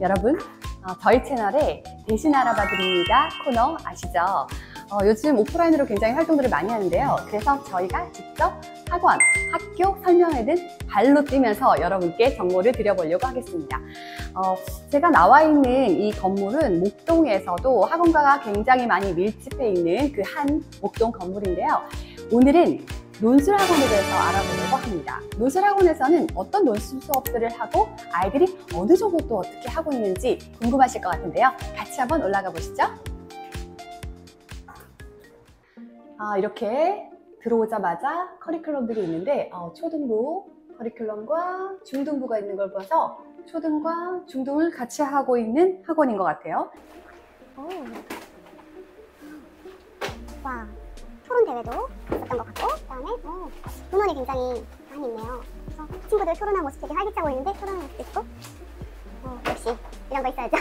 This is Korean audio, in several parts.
여러분, 저희 채널에 대신 알아봐 드립니다 코너 아시죠? 요즘 오프라인으로 굉장히 활동들을 많이 하는데요. 그래서 저희가 직접 학원, 학교 설명회는 발로 뛰면서 여러분께 정보를 드려보려고 하겠습니다. 제가 나와 있는 이 건물은 목동에서도 학원가가 굉장히 많이 밀집해 있는 그 한 목동 건물인데요. 오늘은 논술학원에 대해서 알아보려고 합니다. 논술학원에서는 어떤 논술 수업들을 하고 아이들이 어느 정도 또 어떻게 하고 있는지 궁금하실 것 같은데요. 같이 한번 올라가 보시죠. 이렇게 들어오자마자 커리큘럼들이 있는데 초등부 커리큘럼과 중등부가 있는 걸 봐서 초등과 중등을 같이 하고 있는 학원인 것 같아요. 와, 토론 대회도 있었던 것 같고, 그다음에 문헌이 굉장히 많이 있네요. 그래서 친구들 토론한 모습 되게 활기차고 있는데 토론한 모습도 있고, 역시 이런 거 있어야죠.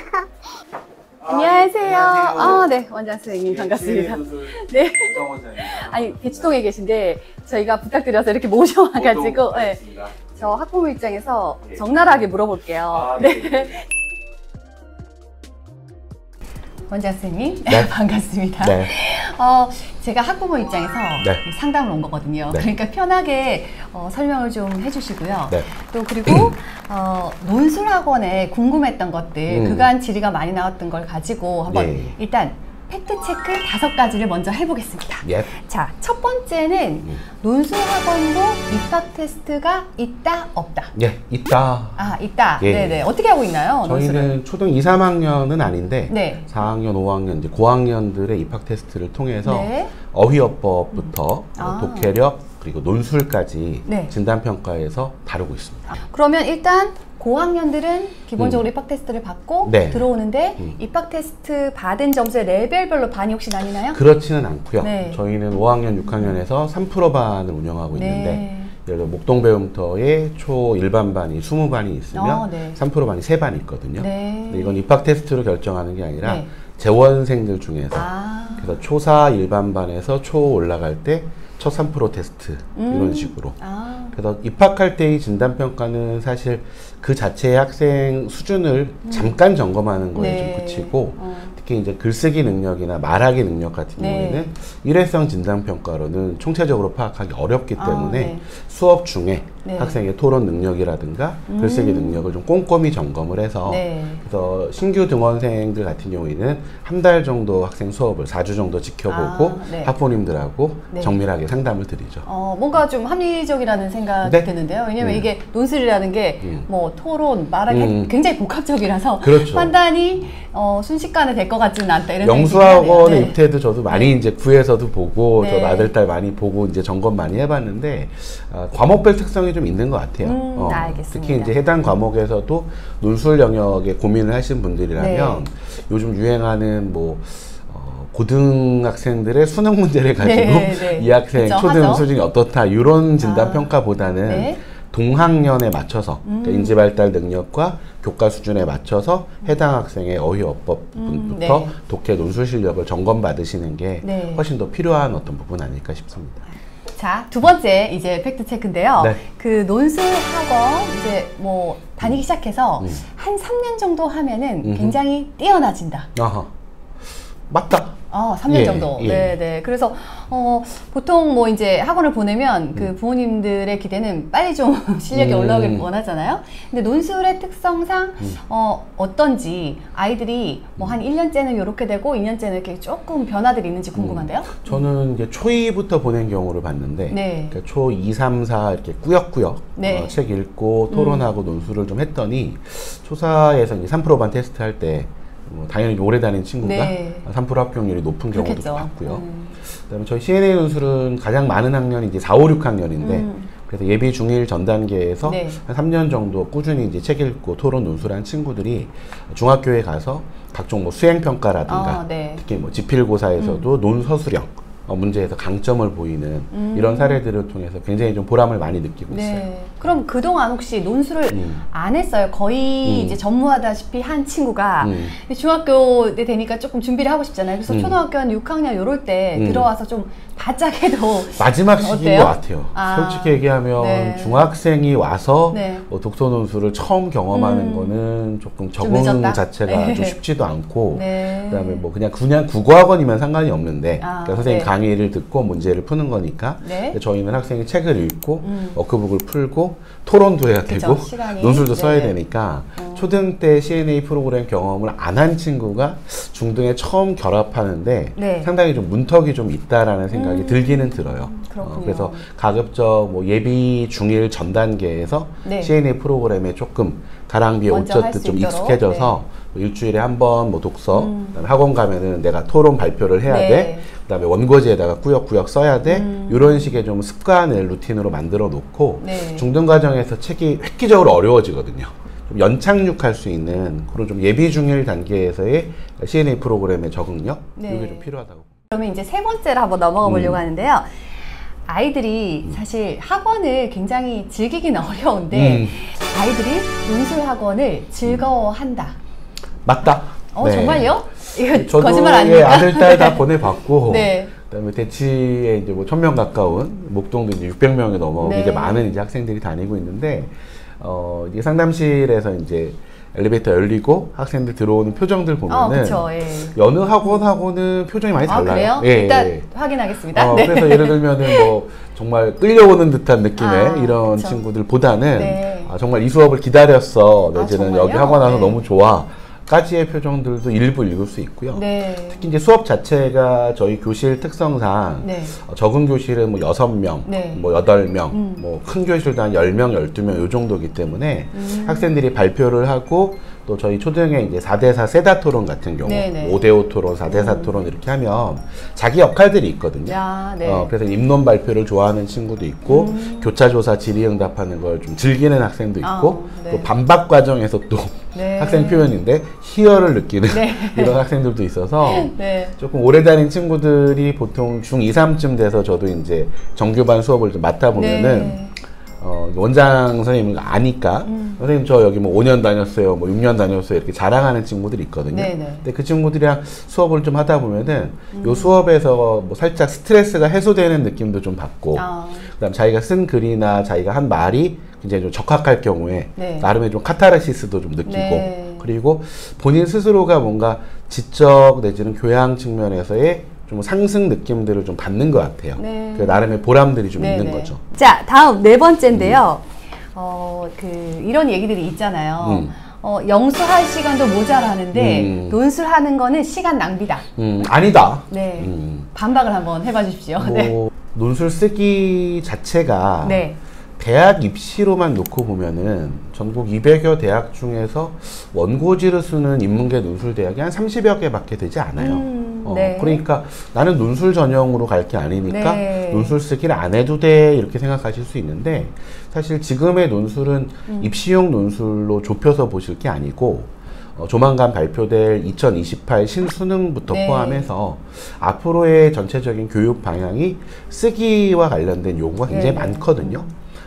안녕하세요. 네, 원장 선생님 반갑습니다. 네. 아니, 대치동에 계신데 저희가 부탁드려서 이렇게 모셔와가지고 저 학부모 입장에서 적나라하게 물어볼게요. 네. 원장 선생님, 네. 반갑습니다. 네. 제가 학부모 입장에서 상담을 온 거거든요. 그러니까 편하게 설명을 좀 해주시고요. 또 그리고 논술학원에 궁금했던 것들, 그간 질의가 많이 나왔던 걸 가지고 한번 일단 팩트체크 5가지를 먼저 해보겠습니다. 자, 첫 번째는 논술학원도 입학 테스트가 있다, 없다? 있다. 있다. 네네. 어떻게 하고 있나요? 저희는 논술은? 초등 2, 3학년은 아닌데 4학년, 5학년, 이제 고학년들의 입학 테스트를 통해서 어휘어법부터 독해력, 그리고 논술까지 진단평가에서 다루고 있습니다. 그러면 일단 고학년들은 기본적으로 입학 테스트를 받고 들어오는데 입학 테스트 받은 점수의 레벨별로 반이 혹시 나뉘나요? 그렇지는 않고요. 저희는 5학년, 6학년에서 3% 반을 운영하고 있는데 예를 들어 목동배움터에 초 일반반이 20반이 있으면 3% 반이 3반이 있거든요. 근데 이건 입학 테스트로 결정하는 게 아니라 재원생들 중에서 그래서 초4 일반반에서 초 올라갈 때 첫 3% 테스트 이런 식으로 그래서 입학할 때의 진단평가는 사실 그 자체의 학생 수준을 잠깐 점검하는 거에 좀 그치고 특히 이제 글쓰기 능력이나 말하기 능력 같은 경우에는 일회성 진단평가로는 총체적으로 파악하기 어렵기 때문에 수업 중에 학생의 토론 능력이라든가 글쓰기 능력을 좀 꼼꼼히 점검을 해서 그래서 신규 등원생들 같은 경우에는 한 달 정도 학생 수업을 4주 정도 지켜보고 학부모님들하고 정밀하게 상담을 드리죠. 뭔가 좀 합리적이라는 생각이 드는데요. 왜냐면 이게 논술이라는 게 뭐 토론, 말하기 굉장히 복합적이라서 판단이 순식간에 될 것 같지는 않다. 이런 영수학원의 입태도 저도 많이 이제 구에서도 보고 저 아들 딸 많이 보고 이제 점검 많이 해봤는데 과목별 특성이 좀 있는 것 같아요. 알겠습니다. 특히 이제 해당 과목에서도 논술 영역에 고민을 하신 분들이라면 요즘 유행하는 뭐 고등학생들의 수능 문제를 가지고 이 학생 초등 수준이 어떻다 이런 진단 평가보다는 동학년에 맞춰서 그러니까 인지발달 능력과 교과 수준에 맞춰서 해당 학생의 어휘어법부터 독해 논술 실력을 점검받으시는 게 훨씬 더 필요한 어떤 부분 아닐까 싶습니다. 자, 두 번째 이제 팩트 체크인데요. 그 논술 학원 이제 뭐 다니기 시작해서 한 3년 정도 하면은 굉장히 뛰어나진다. 맞다. 3년 정도. 네네. 그래서 보통 뭐 이제 학원을 보내면 그 부모님들의 기대는 빨리 좀 실력이 올라오길 원하잖아요. 근데 논술의 특성상 어떤지 아이들이 뭐 한 1년째는 이렇게 되고 2년째는 이렇게 조금 변화들이 있는지 궁금한데요. 저는 이제 초2부터 보낸 경우를 봤는데 그러니까 초 2, 3, 4 이렇게 꾸역꾸역 책 읽고 토론하고 논술을 좀 했더니 초4에서 이제 3% 반 테스트 할 때 당연히 오래 다닌 친구가 3% 합격률이 높은 경우도 봤고요. 그다음에 저희 CNA 논술은 가장 많은 학년이 이제 4, 5, 6학년인데 그래서 예비 중1 전 단계에서 한 3년 정도 꾸준히 이제 책 읽고 토론 논술한 친구들이 중학교에 가서 각종 뭐 수행 평가라든가 특히 뭐 지필고사에서도 논서술형 문제에서 강점을 보이는 이런 사례들을 통해서 굉장히 좀 보람을 많이 느끼고 있어요. 그럼 그동안 혹시 논술을 안 했어요? 거의 이제 전무하다시피 한 친구가 중학교 때 되니까 조금 준비를 하고 싶잖아요. 그래서 초등학교 한 6학년 요럴 때 들어와서 좀 바짝해도 마지막 시기인 어때요? 것 같아요. 솔직히 얘기하면 중학생이 와서 독서 논술을 처음 경험하는 거는 조금 적응 자체가 좀 쉽지도 않고 그다음에 뭐 그냥 국어학원이면 상관이 없는데 그러니까 선생님 강의를 듣고 문제를 푸는 거니까 저희는 학생이 책을 읽고 워크북을 풀고 토론도 해야 되고 논술도 써야 되니까 초등 때 CNA 프로그램 경험을 안 한 친구가 중등에 처음 결합하는데 상당히 좀 문턱이 좀 있다라는 생각이 들기는 들어요. 그래서 가급적 뭐 예비 중일 전 단계에서 CNA 프로그램에 조금 가랑비에 옷 젖듯 좀 익숙해져서 일주일에 한 번 뭐 독서, 그다음에 학원 가면은 내가 토론 발표를 해야 돼. 그다음에 원고지에다가 꾸역꾸역 써야 돼. 이런 식의 좀 습관을 루틴으로 만들어 놓고 중등 과정에서 책이 획기적으로 어려워지거든요. 좀 연착륙할 수 있는 그런 좀 예비 중일 단계에서의 CNA 프로그램의 적응력 이게 좀 필요하다고. 그러면 이제 세 번째로 한번 넘어가 보려고 하는데요. 아이들이 사실 학원을 굉장히 즐기기는 어려운데 아이들이 논술 학원을 즐거워한다. 맞다. 정말요? 이거 저도 거짓말 아닙니까? 아들, 딸 다 보내봤고 그다음에 대치에 이제 뭐 1000명 가까운 목동도 이제 600명이 넘어 이제 많은 이제 학생들이 다니고 있는데 이게 상담실에서 이제 엘리베이터 열리고 학생들 들어오는 표정들 보면은 여느 학원하고는 표정이 많이 달라요. 그래요? 일단 확인하겠습니다. 그래서 예를 들면은 뭐 정말 끌려오는 듯한 느낌의 이런 친구들보다는 정말 이 수업을 기다렸어. 내지는 여기 학원 와서 너무 좋아. 까지의 표정들도 일부 읽을 수 있고요. 특히 이제 수업 자체가 저희 교실 특성상 적은 교실은 뭐 6명, 뭐 8명, 뭐 큰 교실도 한 10명, 12명 요 정도이기 때문에 학생들이 발표를 하고 또 저희 초등에 이제 4대4 세다 토론 같은 경우 5대5 토론, 4대4 토론 이렇게 하면 자기 역할들이 있거든요. 그래서 입론 발표를 좋아하는 친구도 있고 교차조사 질의응답하는 걸 좀 즐기는 학생도 있고 또 반박 과정에서 또 학생 표현인데 희열을 느끼는 이런 학생들도 있어서 조금 오래 다닌 친구들이 보통 중2, 3쯤 돼서 저도 이제 정규반 수업을 좀 맡아보면은 원장 선생님을 아니까 선생님 저 여기 뭐 5년 다녔어요, 뭐 6년 다녔어요 이렇게 자랑하는 친구들이 있거든요. 근데 그 친구들이랑 수업을 좀 하다 보면은 요 수업에서 뭐 살짝 스트레스가 해소되는 느낌도 좀 받고 그다음 자기가 쓴 글이나 자기가 한 말이 굉장히 좀 적합할 경우에 나름의 좀 카타르시스도 좀 느끼고 그리고 본인 스스로가 뭔가 지적 내지는 교양 측면에서의 좀 상승 느낌들을 좀 받는 것 같아요. 그 나름의 보람들이 좀 있는 거죠. 자, 다음 네 번째인데요. 이런 얘기들이 있잖아요. 영수할 시간도 모자라는데 논술하는 거는 시간 낭비다. 아니다. 반박을 한번 해봐 주십시오. 논술 쓰기 자체가 대학 입시로만 놓고 보면은 전국 200여 대학 중에서 원고지를 쓰는 인문계 논술 대학이 한 30여 개밖에 되지 않아요. 그러니까 나는 논술 전형으로 갈 게 아니니까 논술 쓰기를 안 해도 돼 이렇게 생각하실 수 있는데 사실 지금의 논술은 입시용 논술로 좁혀서 보실 게 아니고 조만간 발표될 2028 신수능부터 포함해서 앞으로의 전체적인 교육 방향이 쓰기와 관련된 요구가 굉장히 많거든요.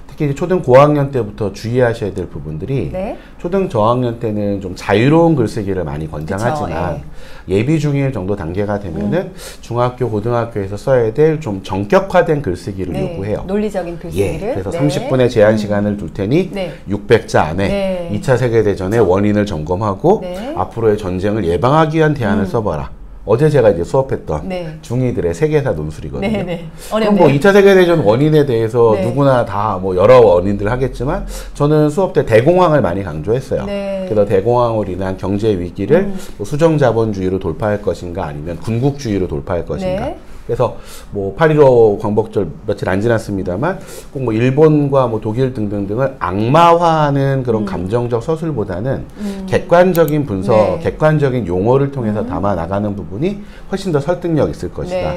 특히 초등 고학년 때부터 주의하셔야 될 부분들이 초등 저학년 때는 좀 자유로운 글쓰기를 많이 권장하지만 예비 중일 정도 단계가 되면은 중학교, 고등학교에서 써야 될 좀 전격화된 글쓰기를 요구해요. 논리적인 글쓰기를. 그래서 30분의 제한 시간을 둘 테니 600자 안에 2차 세계대전의 원인을 점검하고 앞으로의 전쟁을 예방하기 위한 대안을 써봐라. 어제 제가 이제 수업했던 중2들의 세계사 논술이거든요. 그럼 뭐 2차 세계대전 원인에 대해서 누구나 다 뭐 여러 원인들 하겠지만 저는 수업 때 대공황을 많이 강조했어요. 그래서 대공황으로 인한 경제 위기를 뭐 수정자본주의로 돌파할 것인가 아니면 군국주의로 돌파할 것인가. 그래서 뭐 8.15 광복절 며칠 안 지났습니다만 꼭 뭐 일본과 뭐 독일 등등등을 악마화하는 그런 감정적 서술보다는 객관적인 분석, 객관적인 용어를 통해서 담아 나가는 부분이 훨씬 더 설득력 있을 것이다.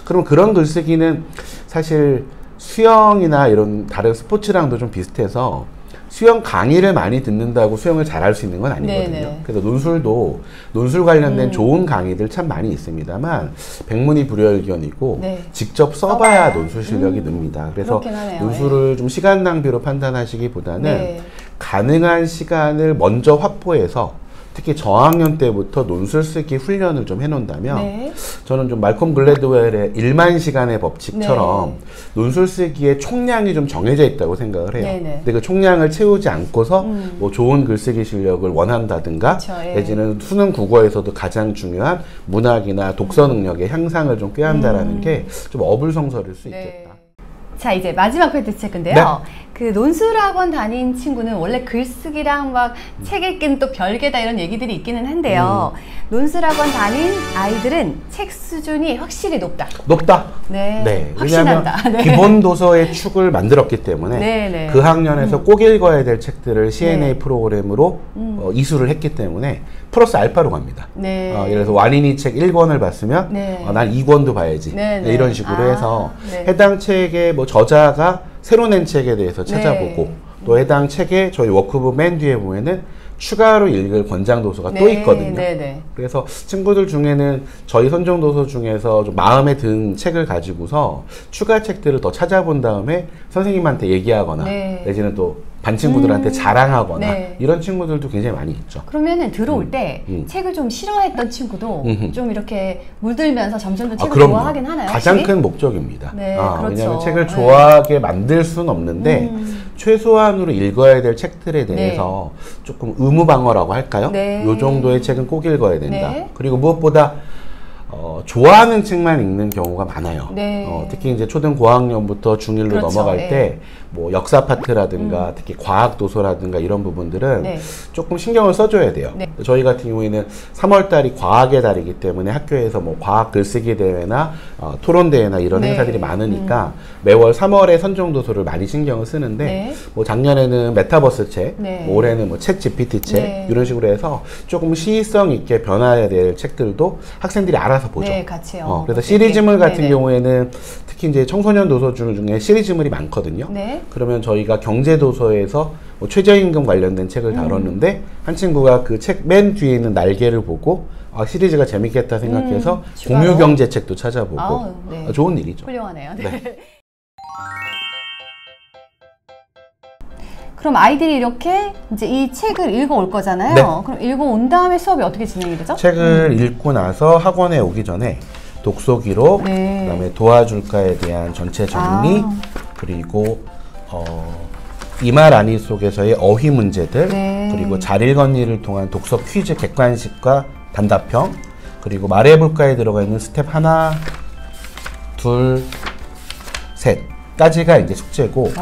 그럼 그런 글쓰기는 사실 수영이나 이런 다른 스포츠랑도 좀 비슷해서 수영 강의를 많이 듣는다고 수영을 잘할 수 있는 건 아니거든요. 네네. 그래서 논술도 논술 관련된 좋은 강의들 참 많이 있습니다만 백문이 불여일견이고 네. 직접 써봐야 논술 실력이 늡니다. 그래서 논술을 좀 시간 낭비로 판단하시기보다는 네. 가능한 시간을 먼저 확보해서 특히 저학년 때부터 논술 쓰기 훈련을 좀 해놓는다면 네. 저는 좀 말콤 글래드웰의 1만 시간의 법칙처럼 네. 논술 쓰기에 총량이 좀 정해져 있다고 생각을 해요. 네네. 근데 그 총량을 채우지 않고서 뭐 좋은 글쓰기 실력을 원한다든가 내지는 수능 국어에서도 가장 중요한 문학이나 독서 능력의 향상을 좀 꾀한다라는 게 좀 어불성설일 수 있겠다. 자, 이제 마지막 팩트 체크인데요. 네. 그 논술학원 다닌 친구는 원래 글쓰기랑 막 책 읽기는 또 별개다 이런 얘기들이 있기는 한데요. 논술학원 다닌 아이들은 책 수준이 확실히 높다. 높다. 네. 네. 왜냐하면 확신한다. 네. 기본 도서의 축을 만들었기 때문에 네네. 그 학년에서 꼭 읽어야 될 책들을 CNA 네. 프로그램으로 이수를 했기 때문에 플러스 알파로 갑니다. 네. 예를 들어서 완인이 책 1권을 봤으면 네. 난 2권도 봐야지. 네, 네. 이런 식으로 해서 네. 해당 책의 뭐 저자가 새로 낸 책에 대해서 찾아보고 네. 또 해당 책에 저희 워크북 맨 뒤에 보면은 추가로 읽을 권장 도서가 또 있거든요. 네. 그래서 친구들 중에는 저희 선정 도서 중에서 좀 마음에 든 책을 가지고서 추가 책들을 더 찾아본 다음에 선생님한테 얘기하거나 네. 내지는 또 반 친구들한테 자랑하거나 네. 이런 친구들도 굉장히 많이 있죠. 그러면은 들어올 때 책을 좀 싫어했던 친구도 좀 이렇게 물들면서 점점 더 책을 좋아하긴 하나요? 가장 확실히? 큰 목적입니다. 네, 그렇죠. 왜냐하면 책을 좋아하게 만들 수는 없는데 최소한으로 읽어야 될 책들에 대해서 조금 의무방어라고 할까요? 네. 이 정도의 책은 꼭 읽어야 된다. 네. 그리고 무엇보다 좋아하는 책만 읽는 경우가 많아요. 네. 특히 이제 초등 고학년부터 중1로 그렇죠. 넘어갈 네. 때 뭐 역사 파트라든가 특히 과학 도서라든가 이런 부분들은 네. 조금 신경을 써줘야 돼요. 네. 저희 같은 경우에는 3월달이 과학의 달이기 때문에 학교에서 뭐 과학 글쓰기 대회나 토론 대회나 이런 네. 행사들이 많으니까 매월 3월에 선정 도서를 많이 신경을 쓰는데 네. 뭐 작년에는 메타버스 책, 네. 뭐 올해는 뭐 챗 GPT 책 네. 이런 식으로 해서 조금 시의성 있게 변화해야 될 책들도 학생들이 알아서 보죠. 네, 같이요. 그래서 시리즈물 같은 네네. 경우에는 특히 이제 청소년 도서 중에 시리즈물이 많거든요. 네. 그러면 저희가 경제 도서에서 뭐 최저임금 관련된 책을 다뤘는데 한 친구가 그 책 맨 뒤에 있는 날개를 보고 시리즈가 재밌겠다 생각해서 추가로? 공유 경제 책도 찾아보고 아우, 네. 좋은 일이죠. 훌륭하네요. 네. 네. 그럼 아이들이 이렇게 이제 이 책을 읽어올 거잖아요. 네. 그럼 읽어온 다음에 수업이 어떻게 진행이 되죠? 책을 읽고 나서 학원에 오기 전에 독서 기록, 네. 그다음에 도와줄까에 대한 전체 정리, 그리고 이말 아니 속에서의 어휘 문제들, 네. 그리고 잘 읽었니를 통한 독서 퀴즈 객관식과 단답형, 그리고 말해볼까에 들어가 있는 스텝 하나, 둘, 셋까지가 이제 숙제고,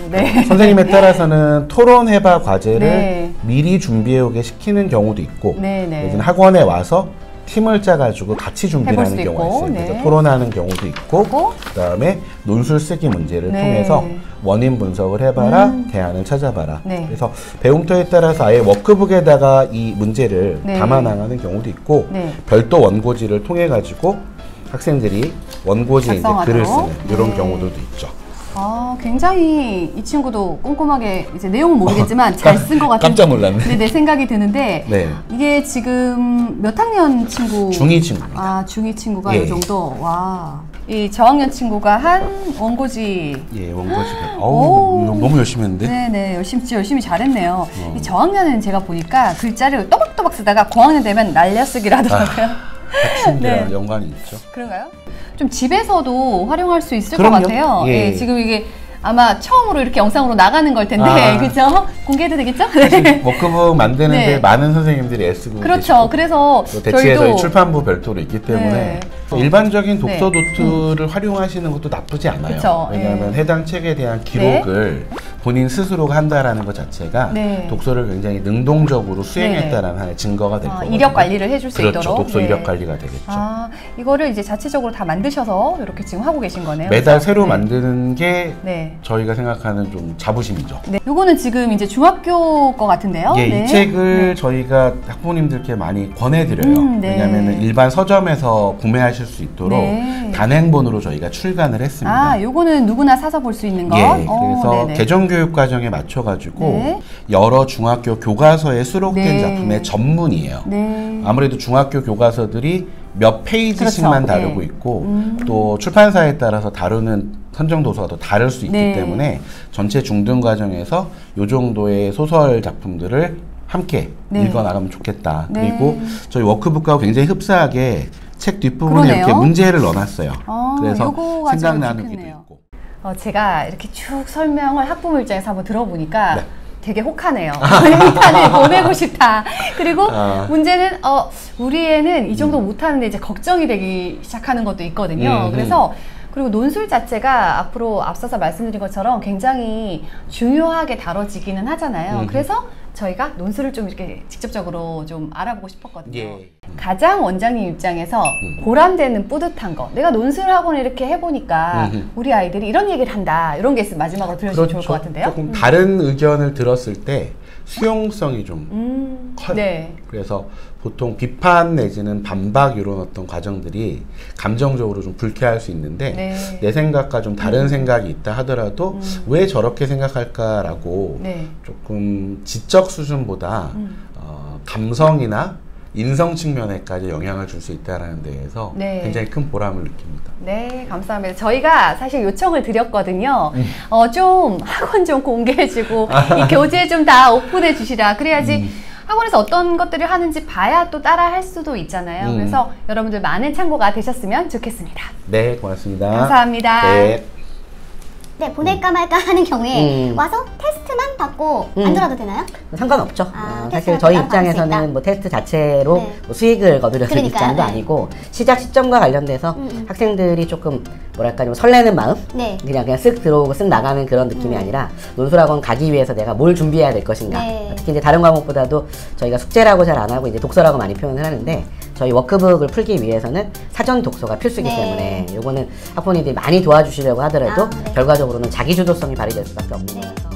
네. 선생님에 따라서는 토론해봐 과제를 네. 미리 준비해오게 시키는 경우도 있고, 네, 네. 예전에 학원에 와서 팀을 짜가지고 같이 준비를 해볼 하는 수도 경우가 있고, 있어요. 네. 그래서 토론하는 경우도 있고, 하고, 그 다음에 논술 쓰기 문제를 네. 통해서 원인 분석을 해봐라, 대안을 찾아봐라. 네. 그래서 배움터에 따라서 아예 워크북에다가 이 문제를 네. 담아 나가는 경우도 있고, 네. 별도 원고지를 통해 가지고 학생들이 원고지에 이제 글을 쓰는 이런 네. 경우들도 있죠. 굉장히 이 친구도 꼼꼼하게 이제 내용은 모르겠지만 잘 쓴 것 같은 깜짝 놀랐네. 네, 내 생각이 드는데 네. 이게 지금 몇 학년 친구? 중2 친구입니다. 중2 친구가 예. 이 정도. 와. 이 저학년 친구가 한 원고지. 예, 원고지가. 오. 너무 열심히 했는데? 네네, 열심히 잘했네요. 이 저학년은 제가 보니까 글자를 또박또박 쓰다가 고학년 되면 날려쓰기를 하더라고요. 학생들랑 네. 연관이 있죠. 그런가요? 좀 집에서도 활용할 수 있을 그럼요. 것 같아요. 예. 네, 지금 이게 아마 처음으로 이렇게 영상으로 나가는 걸 텐데, 그죠? 공개해도 되겠죠? 사실 워크북 만드는데 네. 많은 선생님들이 애쓰고 그렇죠. 계시고 그래서 또 대체에 저희 저희도 출판부 별도로 있기 때문에 네. 일반적인 독서 노트를 활용하시는 것도 나쁘지 않아요. 그쵸. 왜냐하면 예. 해당 책에 대한 기록을 본인 스스로가 한다라는 것 자체가 네. 독서를 굉장히 능동적으로 수행했다라는 하나의 증거가 될 거거든요. 이력 관리를 해줄 수 그렇죠. 있도록. 독서 네. 이력 관리가 되겠죠. 이거를 이제 자체적으로 다 만드셔서 이렇게 지금 하고 계신 거네요. 매달 그래서? 새로 네. 만드는 게 네. 저희가 생각하는 좀 자부심이죠. 네. 요거는 지금 이제 중학교 거 같은데요. 예, 네. 이 책을 네. 저희가 학부모님들께 많이 권해드려요. 네. 왜냐하면 일반 서점에서 구매하실 수 있도록 네. 단행본으로 저희가 출간을 했습니다. 요거는 누구나 사서 볼 수 있는 거. 예, 그래서 네네. 개정 교육 과정에 맞춰가지고 여러 중학교 교과서에 수록된 작품의 전문이에요. 아무래도 중학교 교과서들이 몇 페이지씩만 다루고 있고 또 출판사에 따라서 다루는 선정 도서가 또 다를 수 있기 때문에 전체 중등 과정에서 요 정도의 소설 작품들을 함께 읽어나가면 좋겠다. 그리고 저희 워크북하고 굉장히 흡사하게 책 뒷부분에 그러네요. 이렇게 문제를 넣어놨어요. 그래서 생각나는 기도 있고. 제가 이렇게 쭉 설명을 학부모 입장에서 한번 들어보니까 되게 혹하네요. 일단은 보내고 싶다. 그리고 문제는 우리 애는 이 정도 못하는데 이제 걱정이 되기 시작하는 것도 있거든요. 그래서 그리고 논술 자체가 앞으로 앞서서 말씀드린 것처럼 굉장히 중요하게 다뤄지기는 하잖아요. 그래서 저희가 논술을 좀 이렇게 직접적으로 좀 알아보고 싶었거든요. 가장 원장님 입장에서 보람되는 뿌듯한 거, 내가 논술학원을 이렇게 해보니까 우리 아이들이 이런 얘기를 한다, 이런 게 있으면 마지막으로 들려주면 좋을 것 같은데요. 조금 다른 의견을 들었을 때 수용성이 좀 커요. 그래서 보통 비판 내지는 반박 이런 어떤 과정들이 감정적으로 좀 불쾌할 수 있는데 내 생각과 좀 다른 생각이 있다 하더라도 왜 저렇게 생각할까라고 조금 지적 수준보다 감성이나 인성 측면에까지 영향을 줄 수 있다는 데에서 굉장히 큰 보람을 느낍니다. 네, 감사합니다. 저희가 사실 요청을 드렸거든요. 좀 학원 좀 공개해주고 이 교재 좀 다 오픈해 주시라. 그래야지 학원에서 어떤 것들을 하는지 봐야 또 따라 할 수도 있잖아요. 그래서 여러분들 많은 참고가 되셨으면 좋겠습니다. 네, 고맙습니다. 감사합니다. 네, 보낼까 말까 하는 경우에 와서 테스트만 받고 안 돌아도 되나요? 상관없죠. 사실 저희 입장에서는 뭐 테스트 자체로 뭐 수익을 거두려는 입장도 아니고 시작 시점과 관련돼서 학생들이 조금 뭐랄까 좀 설레는 마음? 그냥 쓱 들어오고 쓱 나가는 그런 느낌이 아니라 논술학원 가기 위해서 내가 뭘 준비해야 될 것인가. 특히 이제 다른 과목보다도 저희가 숙제라고 잘 안 하고 이제 독서라고 많이 표현을 하는데 저희 워크북을 풀기 위해서는 사전 독서가 필수이기 때문에 요거는 학부모님들이 많이 도와주시려고 하더라도 결과적으로는 자기주도성이 발휘될 수밖에 없는 거예요.